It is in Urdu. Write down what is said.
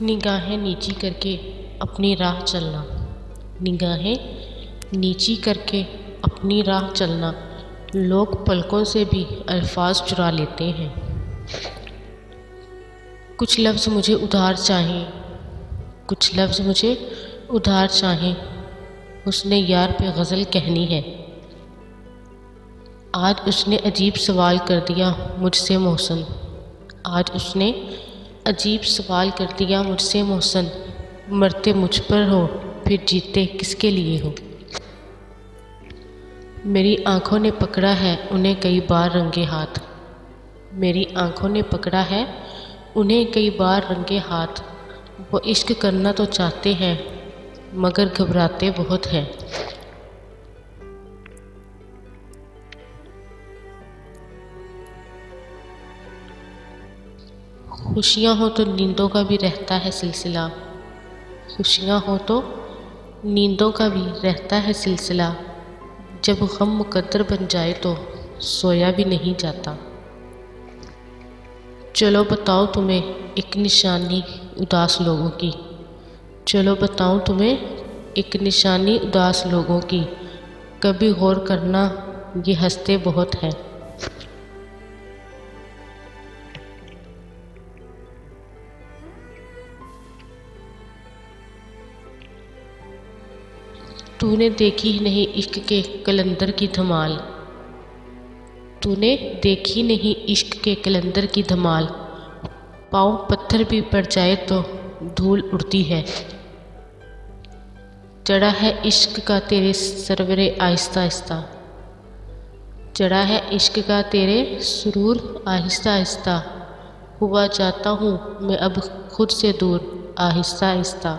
نگاہیں نیچی کر کے اپنی راہ چلنا، نگاہیں نیچی کر کے اپنی راہ چلنا، لوگ پلکوں سے بھی الفاظ چرا لیتے ہیں۔ کچھ لفظ مجھے ادھار چاہیں، کچھ لفظ مجھے ادھار چاہیں، اس نے یار پہ غزل کہنی ہے۔ آج اس نے عجیب سوال کر دیا مجھ سے محسن، آج اس نے عجیب سوال کر دیا مجھ سے محسن، مرتے مجھ پر ہو پھر جیتے کس کے لیے ہو۔ میری آنکھوں نے پکڑا ہے انہیں کئی بار رنگے ہاتھ، میری آنکھوں نے پکڑا ہے انہیں کئی بار رنگے ہاتھ، وہ عشق کرنا تو چاہتے ہیں مگر گھبراتے بہت ہیں۔ خوشیاں ہوں تو نیندوں کا بھی رہتا ہے سلسلہ، خوشیاں ہوں تو نیندوں کا بھی رہتا ہے سلسلہ، جب غم مقدر بن جائے تو سویا بھی نہیں جاتا۔ چلو بتاؤں تمہیں ایک نشانی اداس لوگوں کی، چلو بتاؤں تمہیں ایک نشانی اداس لوگوں کی، کبھی غور کرنا یہ ہنستے بہت ہیں۔ تو نے دیکھی نہیں عشق کے قلندر کی دھمال، تو نے دیکھی نہیں عشق کے قلندر کی دھمال، پاؤں پتھر بھی پڑ جائے تو دھول اڑتی ہے۔ چڑھا ہے عشق کا تیرے سرور آہستہ آہستہ، چڑھا ہے عشق کا تیرے سرور آہستہ آہستہ، ہوا جاتا ہوں میں اب خود سے دور آہستہ آہستہ۔